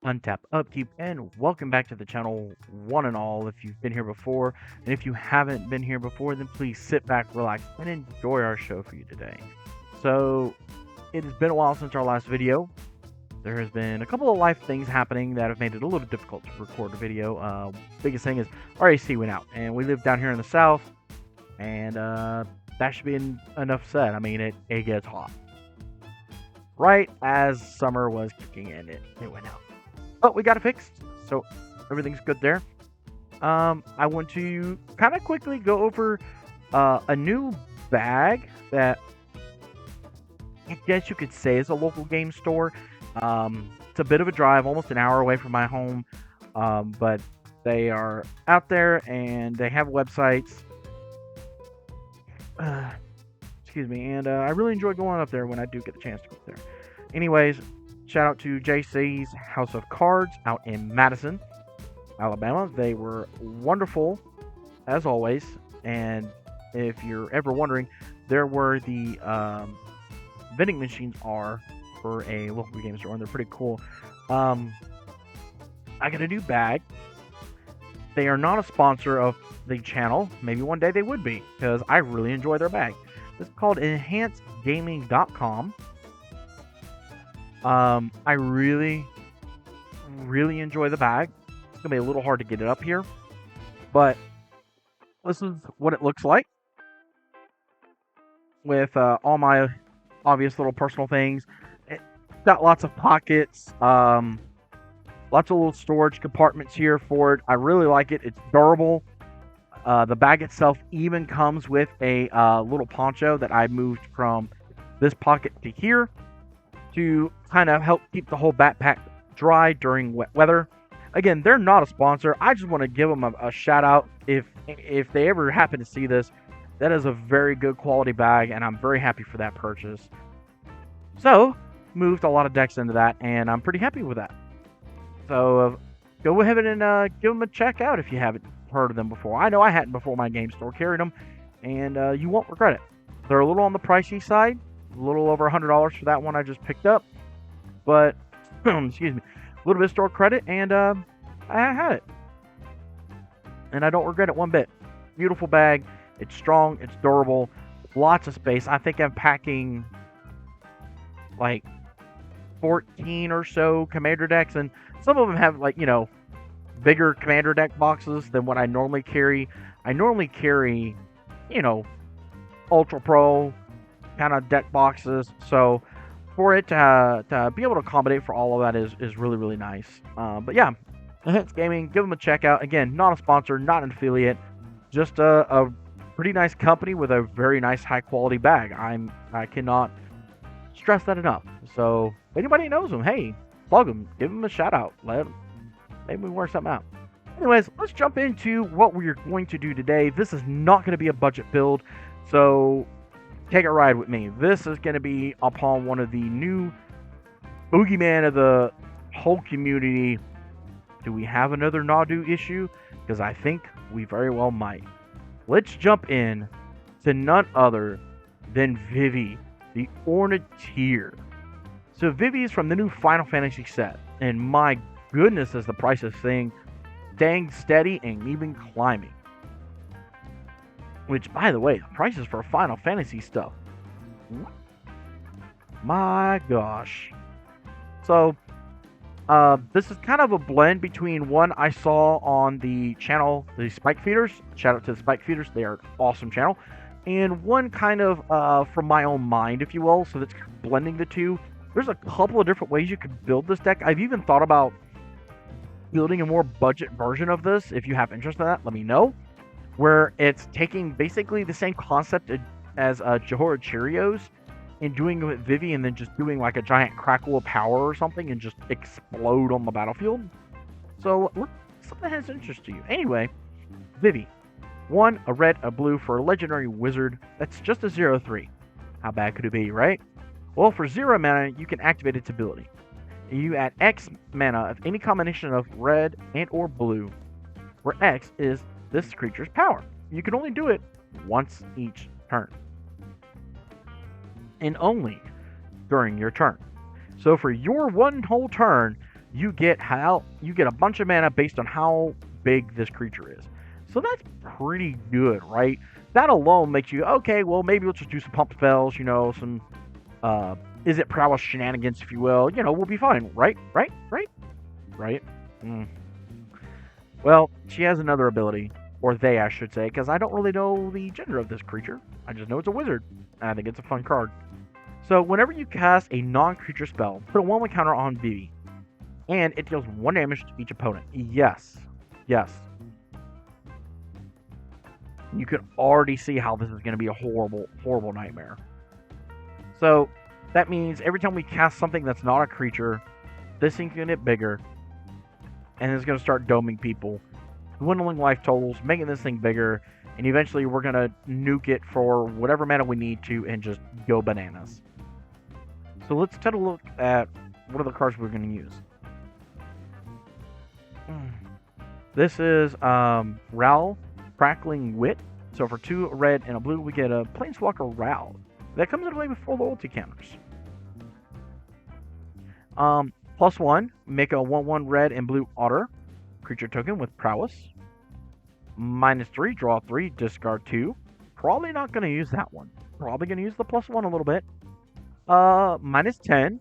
Untap Upkeep, and welcome back to the channel, one and all. If you've been here before, and if you haven't been here before, then please sit back, relax, and enjoy our show for you today. So, it has been a while since our last video. There has been a couple of life things happening that have made it a little difficult to record a video. Biggest thing is RAC went out, and we live down here in the south, and that should be enough said. I mean, it gets hot. Right as summer was kicking in, it went out. But we got it fixed, so everything's good there. I want to kind of quickly go over a new bag that I guess you could say is a local game store. It's a bit of a drive, almost an hour away from my home, but they are out there and they have websites. Excuse me, and I really enjoy going up there when I do get the chance to go up there. Anyways, shout out to JC's House of Cards out in Madison, Alabama. They were wonderful, as always. And if you're ever wondering, there where the vending machines are for a local game store, and they're pretty cool. I got a new bag. They are not a sponsor of the channel. Maybe one day they would be, because I really enjoy their bag. It's called enhancedgaming.com. I really enjoy the bag. It's gonna be a little hard to get it up here, but this is what it looks like with all my obvious little personal things. It's got lots of pockets, lots of little storage compartments here for it. I really like it. It's durable. The bag itself even comes with a little poncho that I moved from this pocket to here to kind of help keep the whole backpack dry during wet weather. Again, they're not a sponsor. I just want to give them a shout out if they ever happen to see this. That is a very good quality bag, and I'm very happy for that purchase. So, moved a lot of decks into that, and I'm pretty happy with that. So, go ahead and give them a check out if you haven't heard of them before. I know I hadn't before my game store carried them, and you won't regret it. They're a little on the pricey side. A little over $100 for that one I just picked up, but excuse me, a little bit of store credit, and I had it, and I don't regret it one bit. Beautiful bag. It's strong. It's durable. Lots of space. I think I'm packing like 14 or so commander decks, and some of them have bigger commander deck boxes than what I normally carry. I normally carry, Ultra Pro kind of deck boxes, so for it to be able to accommodate for all of that is really nice. But yeah, Enhanced Gaming, give them a check out. Again, not a sponsor, not an affiliate, just a pretty nice company with a very nice high quality bag. I cannot stress that enough. So if anybody knows them, hey, plug them, give them a shout out, maybe we work something out. Anyways, let's jump into what we're going to do today. This is not going to be a budget build, so take a ride with me. This is going to be upon one of the new boogeyman of the whole community. Do we have another Nadu issue? Because I think we very well might. Let's jump in to none other than Vivi, the Ornitier. So Vivi is from the new Final Fantasy set, and my goodness, is the price of this thing staying steady and even climbing. Which, by the way, the prices for Final Fantasy stuff, my gosh. So, this is kind of a blend between one I saw on the channel, the Spike Feeders. Shout out to the Spike Feeders, they are an awesome channel. And one kind of from my own mind, if you will, so that's blending the two. There's a couple of different ways you could build this deck. I've even thought about building a more budget version of this. If you have interest in that, let me know. Where it's taking basically the same concept as Johora Cheerios and doing it with Vivi, and then just doing like a giant crackle of power or something and just explode on the battlefield. So look, something that has interest to you. Anyway, Vivi. 1, a red, a blue for a legendary wizard. That's just a 0/3. How bad could it be, right? Well, for 0 mana, you can activate its ability. You add X mana of any combination of red and or blue, where X is this creature's power. You can only do it once each turn, and only during your turn. So for your one whole turn, you get a bunch of mana based on how big this creature is. So that's pretty good, right? That alone makes you okay. Well, maybe we'll just do some pump spells, some uh, is it prowess shenanigans, if you will. We'll be fine, right? Right? Mm. Well, she has another ability, or they, I should say, because I don't really know the gender of this creature. I just know it's a wizard, and I think it's a fun card. So, whenever you cast a non-creature spell, put a 1/1 counter on Vivi, and it deals 1 damage to each opponent. Yes. You can already see how this is going to be a horrible, horrible nightmare. So, that means every time we cast something that's not a creature, this thing's going to get bigger, and it's going to start doming people, dwindling life totals, making this thing bigger, and eventually we're going to nuke it for whatever mana we need to and just go bananas. So let's take a look at what are the cards we're going to use. This is Ral, Crackling Wit. So for 2 red and a blue, we get a Planeswalker Ral. That comes into play with 4 loyalty counters. +1, make a 1/1 red and blue otter creature token with prowess. -3, draw 3, discard 2. Probably not going to use that one. Probably going to use the +1 a little bit. -10,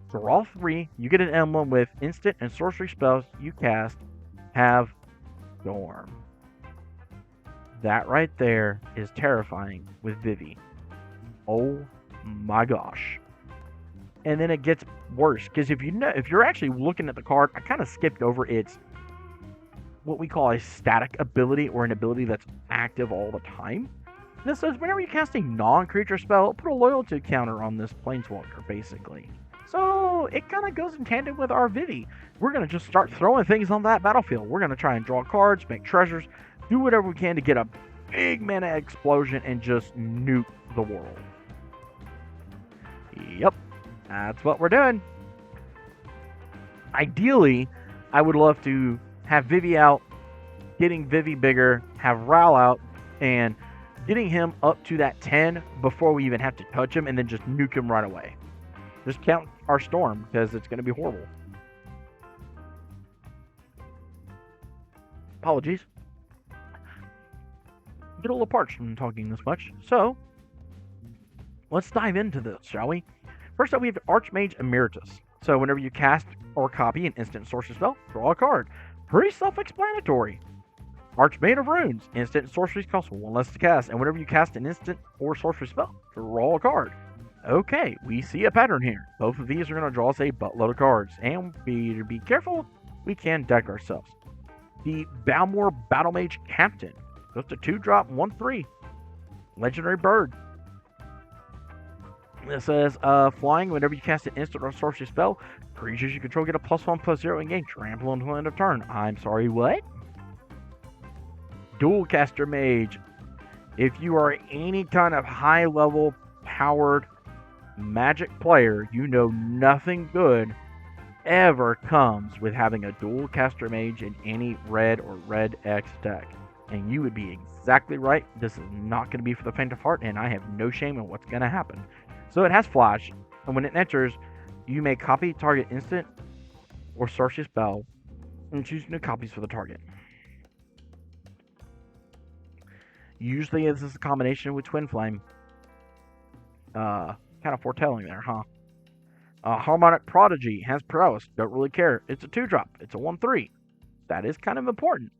draw 3. You get an emblem with instant and sorcery spells you cast have Storm. That right there is terrifying with Vivi. Oh my gosh. And then it gets worse, because if you're actually looking at the card, I kind of skipped over its what we call a static ability, or an ability that's active all the time. This says whenever you cast a non-creature spell, put a loyalty counter on this planeswalker, basically. So it kind of goes in tandem with our Vivi. We're going to just start throwing things on that battlefield. We're going to try and draw cards, make treasures, do whatever we can to get a big mana explosion and just nuke the world. Yep, that's what we're doing. Ideally, I would love to have Vivi out, getting Vivi bigger, have Ral out, and getting him up to that 10 before we even have to touch him, and then just nuke him right away. Just count our storm, because it's going to be horrible. Apologies. Get a little parched from talking this much. So, let's dive into this, shall we? First up, we have Archmage Emeritus. So, whenever you cast or copy an instant sorcery spell, draw a card. Pretty self-explanatory. Archmage of Runes. Instant sorcery costs 1 less to cast. And whenever you cast an instant or sorcery spell, draw a card. Okay, we see a pattern here. Both of these are going to draw us a buttload of cards. And be careful, we can deck ourselves. The Balmor Battlemage Captain. Just a 2-drop, 1/3. Legendary bird. It says, flying, whenever you cast an instant or sorcery spell, creatures you control get a +1/+0 and gain trample until end of turn. I'm sorry, what? Dualcaster Mage. If you are any kind of high-level, powered Magic player, you know nothing good ever comes with having a Dualcaster Mage in any red or red X deck. And you would be exactly right. This is not going to be for the faint of heart, and I have no shame in what's going to happen. So it has flash, and when it enters, you may copy target instant or sorcery spell and choose new copies for the target. Usually this is a combination with Twin Flame. Kind of foretelling there, huh? Harmonic Prodigy has prowess. Don't really care. It's a 2-drop. It's a 1/3. That is kind of important.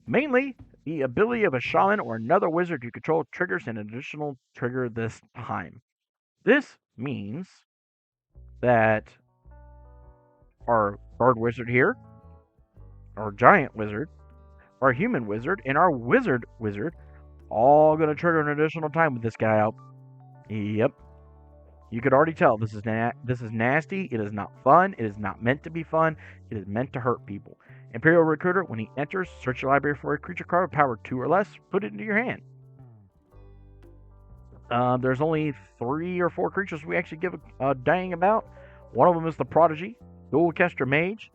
Mainly, the ability of a shaman or another wizard you control triggers an additional trigger this time. This means that our bird wizard here, our giant wizard, our human wizard, and our wizard all going to trigger an additional time with this guy out. Yep. You could already tell this is nasty. It is not fun. It is not meant to be fun. It is meant to hurt people. Imperial Recruiter, when he enters, search your library for a creature card with power 2 or less, put it into your hand. There's only 3 or 4 creatures we actually give a dang about. One of them is the Prodigy, Dualcaster Mage.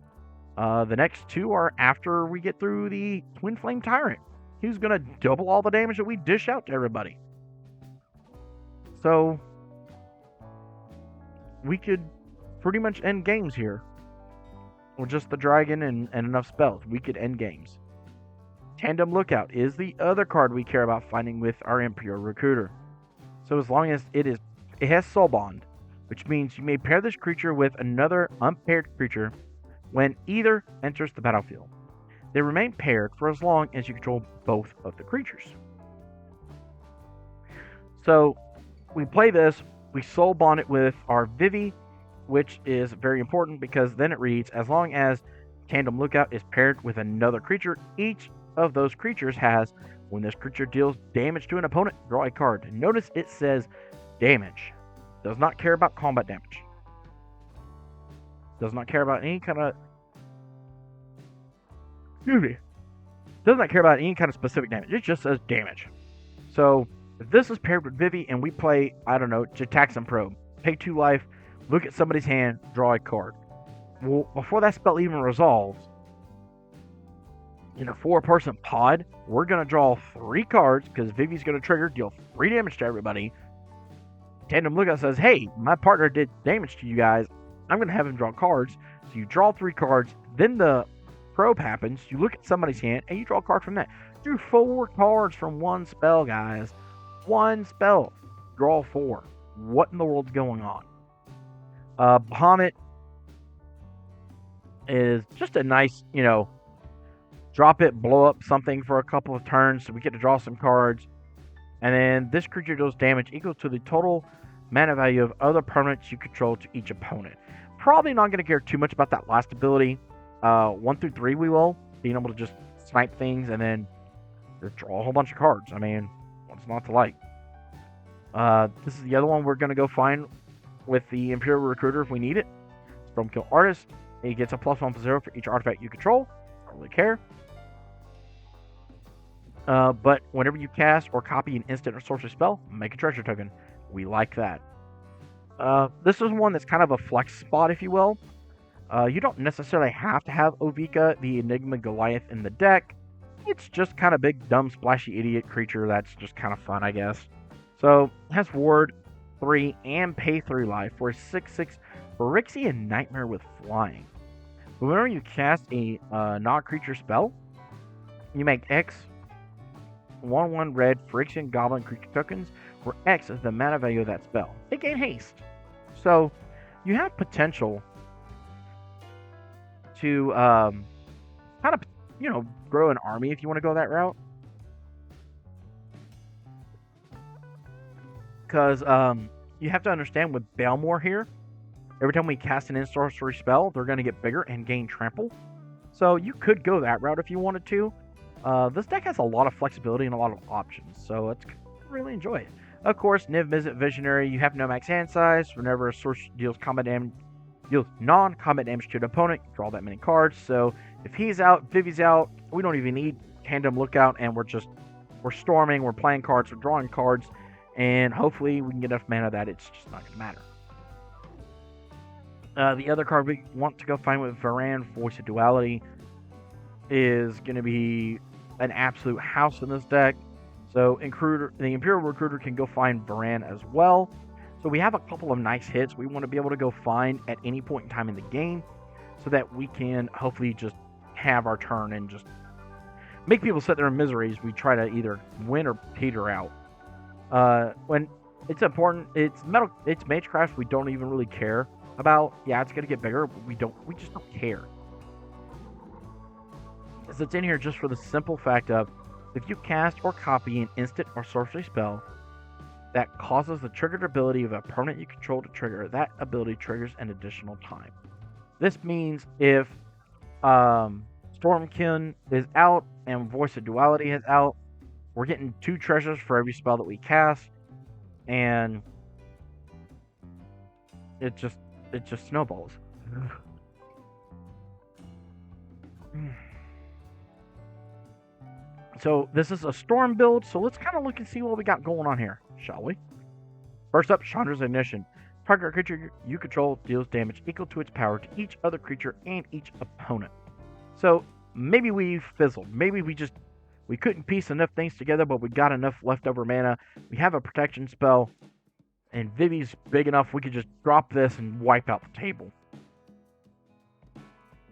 The next 2 are after we get through the Twin Flame Tyrant. He's going to double all the damage that we dish out to everybody. So, we could pretty much end games here. with just the dragon and enough spells, we could end games. Tandem Lookout is the other card we care about finding with our Imperial Recruiter. So as long as it has Soul Bond, which means you may pair this creature with another unpaired creature when either enters the battlefield. They remain paired for as long as you control both of the creatures. So we play this, we Soul Bond it with our Vivi, which is very important because then it reads, as long as Tandem Lookout is paired with another creature, each of those creatures has, when this creature deals damage to an opponent, draw a card. Notice it says damage. Does not care about combat damage. Does not care about any kind of... Excuse me. Does not care about any kind of specific damage. It just says damage. So, if this is paired with Vivi and we play, I don't know, Jitaxum Probe, pay 2 life, look at somebody's hand, draw a card. Well, before that spell even resolves, in a 4-person pod, we're going to draw 3 cards because Vivi's going to trigger, deal 3 damage to everybody. Tandem Lookout says, hey, my partner did damage to you guys. I'm going to have him draw cards. So you draw 3 cards, then the probe happens, you look at somebody's hand, and you draw a card from that. Do 4 cards from 1 spell, guys. 1 spell. Draw 4. What in the world's going on? Bahamut is just a nice, drop it, blow up something for a couple of turns so we get to draw some cards. And then this creature deals damage equal to the total mana value of other permanents you control to each opponent. Probably not going to care too much about that last ability. 1 through 3 we will. Being able to just snipe things and then just draw a whole bunch of cards. I mean, what's not to like? This is the other one we're going to go find with the Imperial Recruiter if we need it. Stormkill Artist. He gets a +1/+0 for each artifact you control. Don't really care. But whenever you cast or copy an instant or sorcery spell, make a treasure token. We like that. This is one that's kind of a flex spot, if you will. You don't necessarily have to have Ovika, the Enigma Goliath, in the deck. It's just kind of big, dumb, splashy idiot creature that's just kind of fun, I guess. So, it has Ward 3 and pay 3 life for a 6/6 Phyrexian Nightmare with flying. Whenever you cast a non-creature spell, you make X 1/1 red Phyrexian Goblin creature tokens, where X is the mana value of that spell. They gain haste. So, you have potential to kind of, grow an army if you want to go that route. Because you have to understand with Balmor here, every time we cast an in-sorcery spell, they're going to get bigger and gain trample. So you could go that route if you wanted to. This deck has a lot of flexibility and a lot of options, so it's really enjoy it. Of course, Niv Mizzet Visionary, you have no max hand size. Whenever a source deals non-combat damage to an opponent, you draw that many cards. So if he's out, Vivi's out, we don't even need Tandem Lookout, and we're storming, we're playing cards, we're drawing cards, and hopefully we can get enough mana that it's just not going to matter. The other card we want to go find with Varan, Voice of Duality, is going to be an absolute house in this deck. So the Imperial Recruiter can go find Varan as well. So we have a couple of nice hits we want to be able to go find at any point in time in the game, so that we can hopefully just have our turn and just make people sit there in misery as we try to either win or peter out. When it's important, it's Magecraft we don't even really care about. Yeah, it's gonna get bigger, but we just don't care. Because it's in here just for the simple fact of, if you cast or copy an instant or sorcery spell that causes the triggered ability of a permanent you control to trigger, that ability triggers an additional time. This means if Stormkin is out and Voice of Duality is out, we're getting 2 treasures for every spell that we cast, and it just snowballs. So this is a storm build, so let's kind of look and see what we got going on here, shall we? First up, Chandra's Ignition. Target creature you control deals damage equal to its power to each other creature and each opponent. So maybe we fizzled. Maybe we couldn't piece enough things together, but we got enough leftover mana. We have a protection spell, and Vivi's big enough we could just drop this and wipe out the table.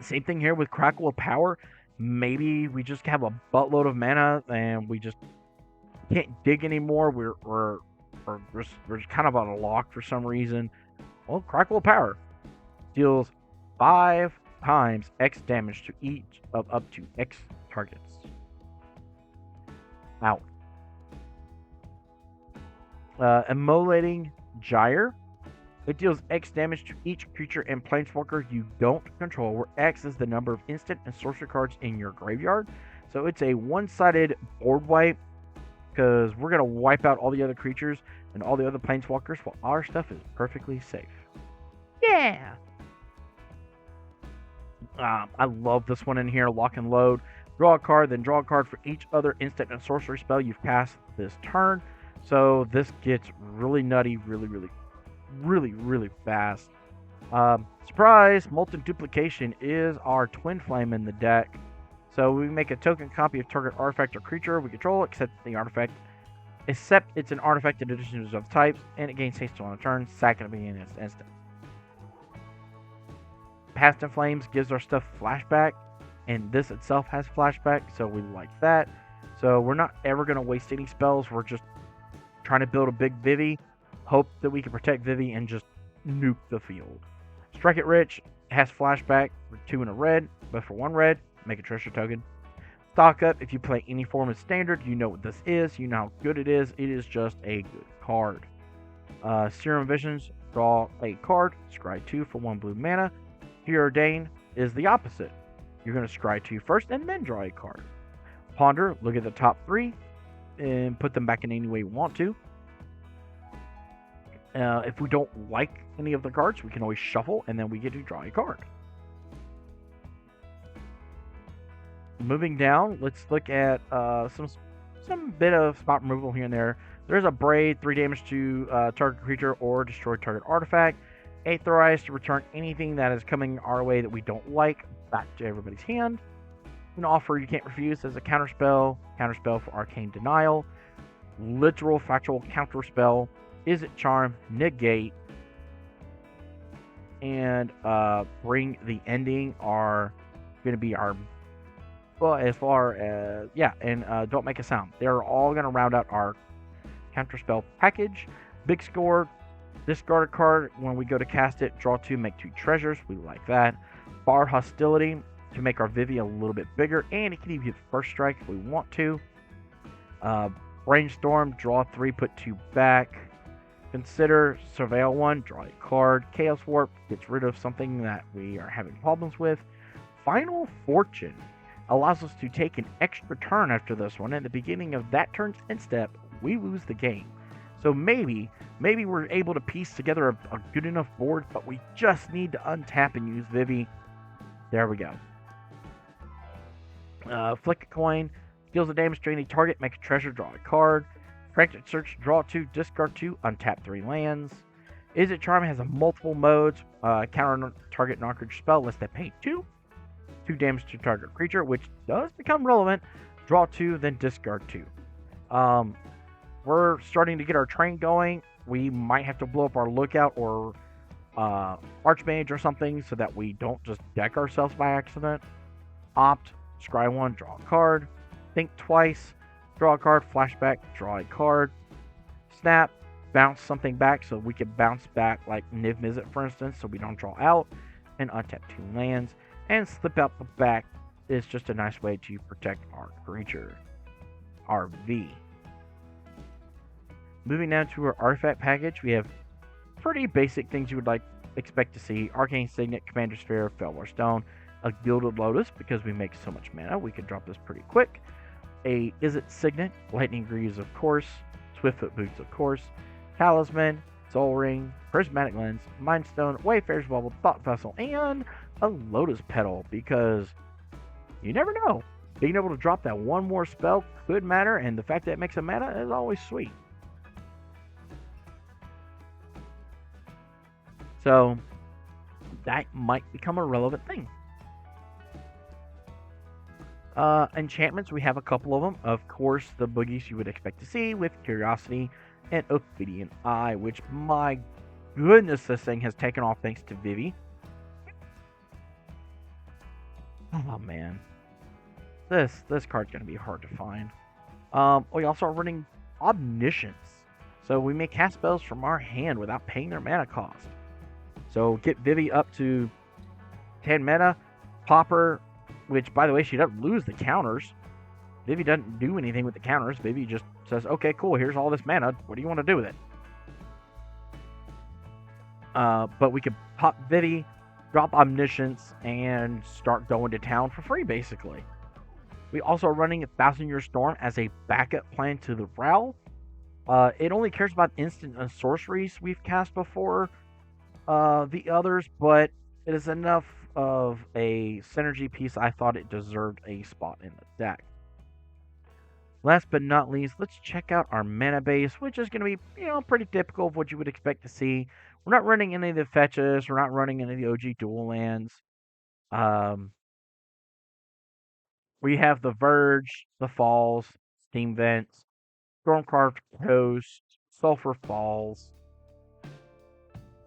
Same thing here with Crackle of Power. Maybe we just have a buttload of mana and we just can't dig anymore. We're just kind of on a lock for some reason. Well, Crackle of Power deals 5 times X damage to each of up to X targets. Out. Immolating Gyre. It deals X damage to each creature and planeswalker you don't control, where X is the number of instant and sorcery cards in your graveyard. So it's a one-sided board wipe, because we're going to wipe out all the other creatures and all the other planeswalkers while our stuff is perfectly safe. Yeah! I love this one in here. Lock and load. Draw a card, then draw a card for each other instant and sorcery spell you've cast this turn. So this gets really nutty, really fast. Surprise! Molten Duplication is our Twin Flame in the deck. So we make a token copy of target artifact or creature we control, except it's an artifact in addition to its types, and it gains haste on a turn. Sack it being an instant. Past in Flames gives our stuff flashback, and this itself has flashback, so we like that. So we're not ever going to waste any spells. We're just trying to build a big Vivi, hope that we can protect Vivi, and just nuke the field. Strike It Rich has flashback for 2 and a red, but for 1 red, make a treasure token. Stock Up, if you play any form of standard, you know what this is, you know how good it is. It is just a good card. Serum Visions, draw a card, scry 2 for 1 blue mana. Preordain is the opposite. You're going to scry 2 first and then draw a card. Ponder, look at the top 3 and put them back in any way you want to. If we don't like any of the cards, we can always shuffle and then we get to draw a card. Moving down, let's look at some bit of spot removal here and there. There's a Braid, 3 damage to target creature or destroy target artifact. Aetherize to return anything that is coming our way that we don't like back to everybody's hand. An offer you can't refuse as a counterspell for Arcane Denial. Literal factual counterspell. Is it Charm, negate, and Bring the Ending are going to be our, well, as far as, Don't Make a Sound. They're all going to round out our counterspell package. Big Score, discard a card when we go to cast it, draw 2, make 2 treasures. We like that. Bar Hostility to make our Vivi a little bit bigger, and it can even get first strike if we want to. Brainstorm, draw 3, put 2 back. Consider, surveil 1, draw a card. Chaos Warp gets rid of something that we are having problems with. Final Fortune allows us to take an extra turn after this one. At the beginning of that turn's end step, we lose the game. So maybe we're able to piece together a good enough board, but we just need to untap and use Vivi. There we go. Flick a coin, deals the damage to any target, make a treasure, draw a card. Frantic Search, draw 2, discard 2, untap 3 lands. Is It Charm has a multiple modes. Counter target non-creature spell unless they pay 2. 2 damage to target creature, which does become relevant. Draw 2, then discard 2. We're starting to get our train going. We might have to blow up our Lookout or Archmage or something so that we don't just deck ourselves by accident. Opt, scry 1, draw a card. Think twice, draw a card, flashback, draw a card. Snap, bounce something back so we can bounce back like Niv Mizzet, for instance, so we don't draw out. And untap 2 lands. And slip out the back is just a nice way to protect our creature. Our V. Moving down to our artifact package, we have pretty basic things you would expect to see. Arcane Signet, Commander Sphere, Felwar Stone, a Gilded Lotus, because we make so much mana, we can drop this pretty quick. A Is It Signet, Lightning Greaves, of course, Swiftfoot Boots, of course, Talisman, Soul Ring, Prismatic Lens, Mind Stone, Wayfarer's Bubble, Thought Vessel, and a Lotus Petal, because you never know. Being able to drop that one more spell could matter, and the fact that it makes a mana is always sweet. So that might become a relevant thing. Enchantments, we have a couple of them. Of course, the boogies you would expect to see with Curiosity and Ophidian Eye, which, my goodness, this thing has taken off thanks to Vivi. Oh man, this card's gonna be hard to find. We also are running Omniscience, so we may cast spells from our hand without paying their mana cost. So get Vivi up to 10 mana, pop her, which by the way she doesn't lose the counters. Vivi doesn't do anything with the counters. Vivi just says, "Okay, cool. Here's all this mana. What do you want to do with it?" But we could pop Vivi, drop Omniscience, and start going to town for free, basically. We also are running a 1,000-Year Storm as a backup plan to the Ral. It only cares about instant and sorceries we've cast before the others, but it is enough of a synergy piece I thought it deserved a spot in the deck. Last but not least, let's check out our mana base, which is going to be, pretty typical of what you would expect to see. We're not running any of the fetches. We're not running any of the OG dual lands. We have the Verge, the Falls, Steam Vents, Stormcarved Coast, Sulphur Falls,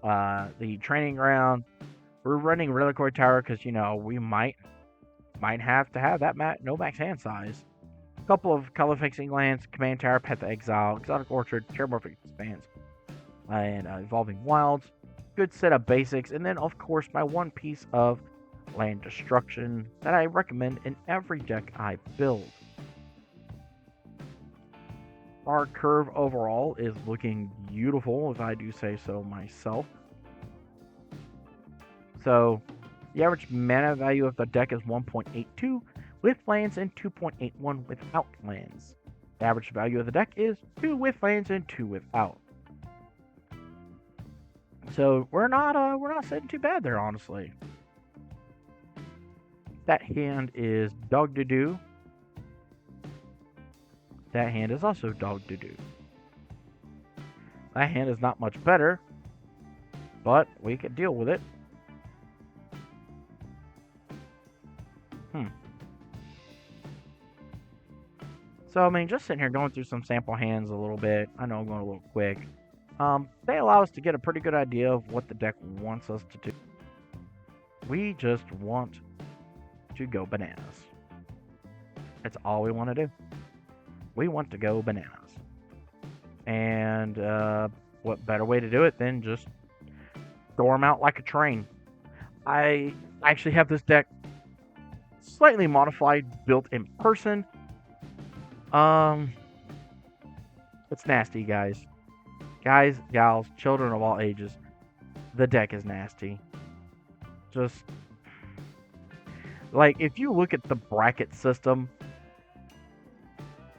the Training Ground. We're running Reliquary Tower because, we might have to have that no max hand size. A couple of color fixing lands, Command Tower, Path of Exile, Exotic Orchard, Terramorphic Expanse, and Evolving Wilds. Good set of basics, and then of course my one piece of land destruction that I recommend in every deck I build. Our curve overall is looking beautiful, if I do say so myself. So the average mana value of the deck is 1.82 with lands and 2.81 without lands. The average value of the deck is 2 with lands and 2 without. So we're not sitting too bad there, honestly. That hand is Dog to Do. That hand is also Dog to Do. That hand is not much better, but we could deal with it. So, just sitting here going through some sample hands a little bit. I know I'm going a little quick. They allow us to get a pretty good idea of what the deck wants us to do. We just want to go bananas. That's all we want to do. We want to go bananas. And what better way to do it than just storm out like a train? I actually have this deck slightly modified, built in person. It's nasty, guys. Guys, gals, children of all ages. The deck is nasty. Just like if you look at the bracket system,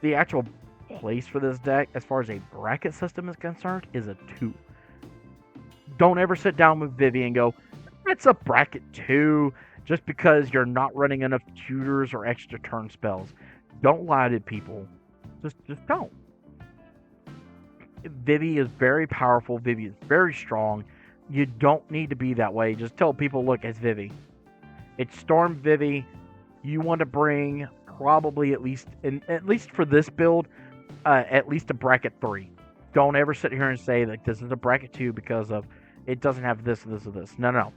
the actual place for this deck, as far as a bracket system is concerned, is a 2. Don't ever sit down with Vivi and go, "It's a bracket 2," just because you're not running enough tutors or extra turn spells. Don't lie to people. Just don't. Vivi is very powerful. Vivi is very strong. You don't need to be that way. Just tell people, look, it's Vivi. It's Storm Vivi. You want to bring probably at least for this build, at least a bracket 3. Don't ever sit here and say that this is a bracket 2 because of it doesn't have this, this, or this. No.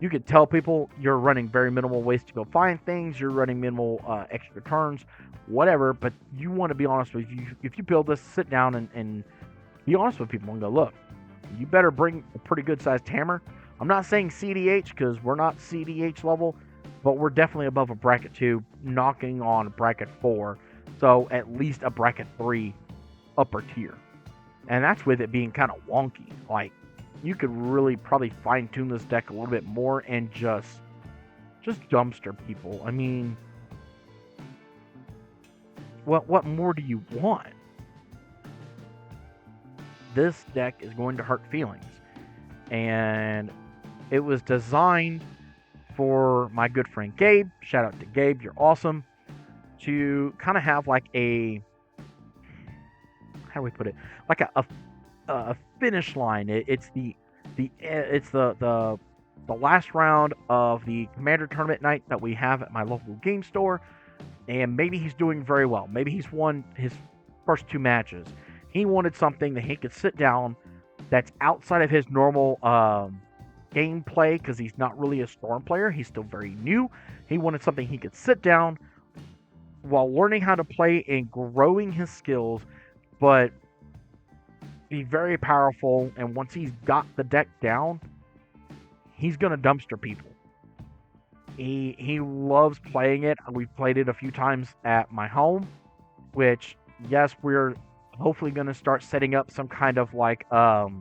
You could tell people you're running very minimal ways to go find things. You're running minimal extra turns, whatever. But you want to be honest with you. If you build this, sit down and be honest with people and go, look, you better bring a pretty good sized hammer. I'm not saying CDH because we're not CDH level, but we're definitely above a bracket 2, knocking on a bracket 4. So at least a bracket 3 upper tier. And that's with it being kind of wonky. Like, you could really probably fine tune this deck a little bit more and just dumpster people. I mean, what more do you want? This deck is going to hurt feelings. And it was designed for my good friend Gabe. Shout out to Gabe, you're awesome. To kind of have like a, how do we put it? Like a finish line. It's the last round of the Commander Tournament night that we have at my local game store, and maybe he's doing very well. Maybe he's won his first 2 matches. He wanted something that he could sit down that's outside of his normal gameplay because he's not really a Storm player. He's still very new. He wanted something he could sit down while learning how to play and growing his skills, but be very powerful. And once he's got the deck down, he's gonna dumpster people. He loves playing it. We've played it a few times at my home, which yes, we're hopefully gonna start setting up some kind of like gameplay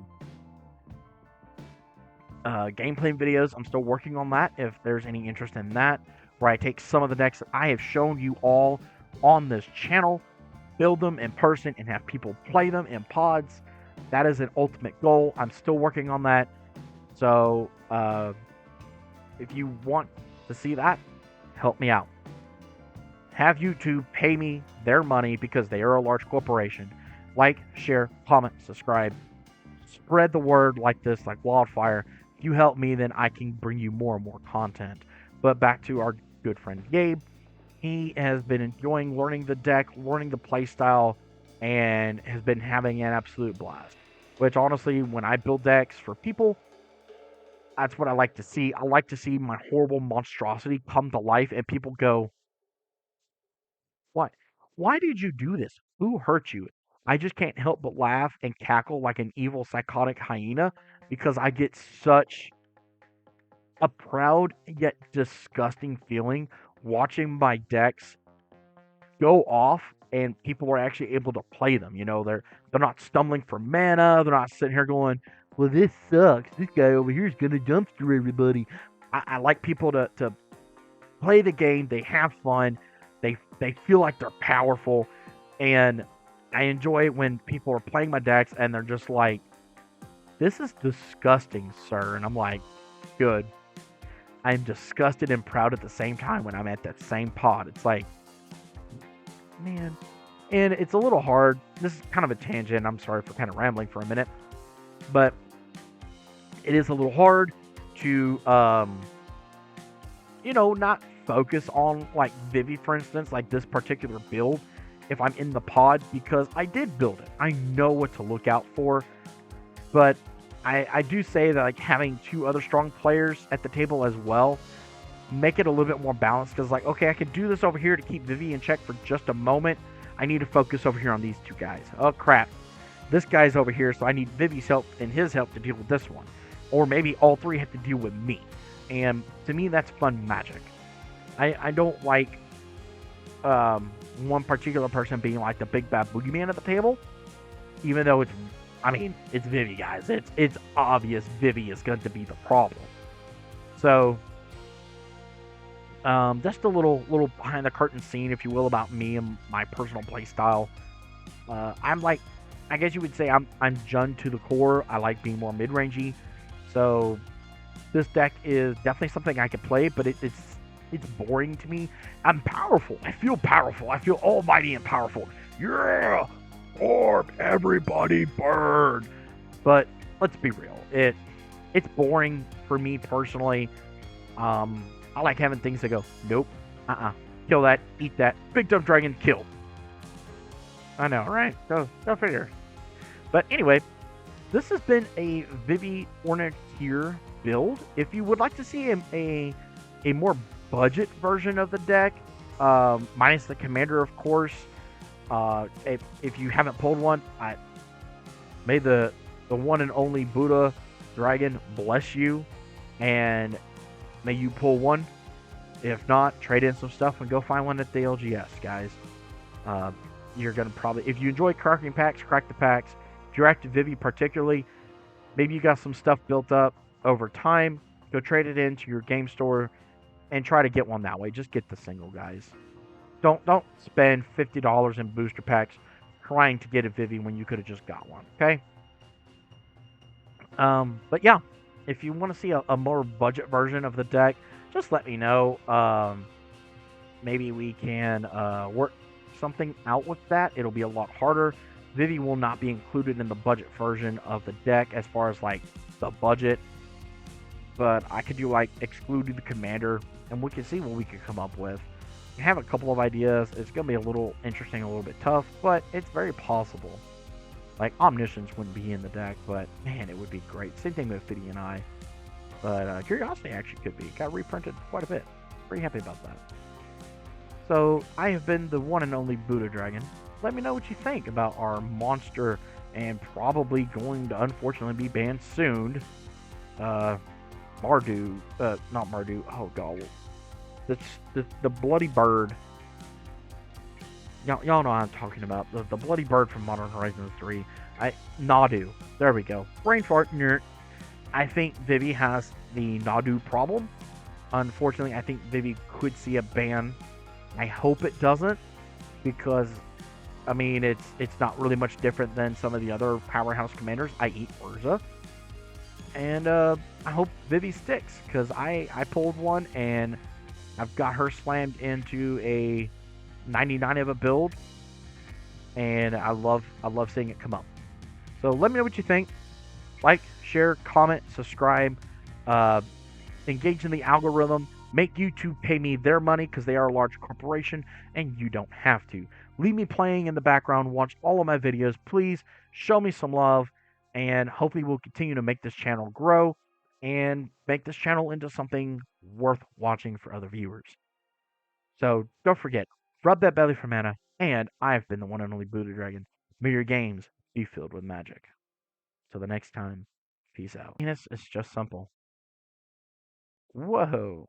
videos. I'm still working on that. If there's any interest in that, where I take some of the decks that I have shown you all on this channel, build them in person, and have people play them in pods. That is an ultimate goal. I'm still working on that. So if you want to see that, help me out. Have YouTube pay me their money because they are a large corporation. Like, share, comment, subscribe. Spread the word like this, like wildfire. If you help me, then I can bring you more and more content. But back to our good friend Gabe. He has been enjoying learning the deck, learning the playstyle, and has been having an absolute blast. Which honestly, when I build decks for people, that's what I like to see. I like to see my horrible monstrosity come to life and people go, "What? Why did you do this? Who hurt you?" I just can't help but laugh and cackle like an evil psychotic hyena because I get such a proud yet disgusting feeling watching my decks go off and people are actually able to play them. You know, they're not stumbling for mana. They're not sitting here going, "Well, this sucks. This guy over here is gonna dumpster everybody." I like people to play the game. They have fun. They feel like they're powerful, and I enjoy it when people are playing my decks and they're just like, "This is disgusting, sir," and I'm like, "Good." I'm disgusted and proud at the same time when I'm at that same pod. It's like, man. And it's a little hard. This is kind of a tangent. I'm sorry for kind of rambling for a minute. But it is a little hard to, not focus on, like, Vivi, for instance, like this particular build, if I'm in the pod, because I did build it. I know what to look out for. But I do say that, like, having two other strong players at the table as well make it a little bit more balanced, because, like, okay, I can do this over here to keep Vivi in check for just a moment. I need to focus over here on these two guys. Oh, crap. This guy's over here, so I need Vivi's help and his help to deal with this one. Or maybe all three have to deal with me. And to me, that's fun magic. I don't like one particular person being like the big bad boogeyman at the table, even though it's Vivi, guys. It's obvious Vivi is going to be the problem. So, just a little behind the curtain scene, if you will, about me and my personal play style. I'm like, I guess you would say I'm Jund to the core. I like being more mid-rangey. So this deck is definitely something I could play, but it's boring to me. I'm powerful. I feel powerful. I feel almighty and powerful. Yeah! Orb, everybody burn. But let's be real. It's boring for me personally. I like having things that go, nope, kill that, eat that, big dumb dragon, kill. I know, right? Go figure. But anyway, this has been a Vivi Ornitier build. If you would like to see a more budget version of the deck, minus the commander, of course, if you haven't pulled one, may the one and only Buddha dragon bless you, and may you pull one. If not, trade in some stuff and go find one at the LGS, guys. You're going to probably, if you enjoy cracking packs, crack the packs. If you're active Vivi particularly, maybe you got some stuff built up over time. Go trade it into your game store and try to get one that way. Just get the single, guys. Don't spend $50 in booster packs trying to get a Vivi when you could have just got one, okay? But yeah, if you want to see a more budget version of the deck, just let me know. Maybe we can work something out with that. It'll be a lot harder. Vivi will not be included in the budget version of the deck as far as like the budget, but I could do like excluding the commander, and we can see what we could come up with. I have a couple of ideas. It's gonna be a little interesting, a little bit tough, but it's very possible. Like Omniscience wouldn't be in the deck, but man, it would be great. Same thing with Vivi and I. But Curiosity actually could be. Got reprinted quite a bit. Pretty happy about that. So I have been the one and only Buddha Dragon. Let me know what you think about our monster and probably going to unfortunately be banned soon. Mardu, not Mardu. Oh god, the bloody bird. Y'all know what I'm talking about. The bloody bird from Modern Horizons 3. Nadu. There we go. Brain fart. Nerd. I think Vivi has the Nadu problem. Unfortunately, I think Vivi could see a ban. I hope it doesn't, because I mean it's not really much different than some of the other powerhouse commanders. I eat Urza, and I hope Vivi sticks, because I pulled one and I've got her slammed into a 99 of a build, and I love seeing it come up. So let me know what you think. Like, share, comment, subscribe, uh, engage in the algorithm, make YouTube pay me their money because they are a large corporation and you don't have to. Leave me playing in the background, watch all of my videos, please show me some love, and hopefully we'll continue to make this channel grow and make this channel into something worth watching for other viewers. So don't forget, rub that belly for mana, and I've been the one and only Buddha Dragon. May your games be filled with magic. Till the next time, peace out. It's just simple. Whoa.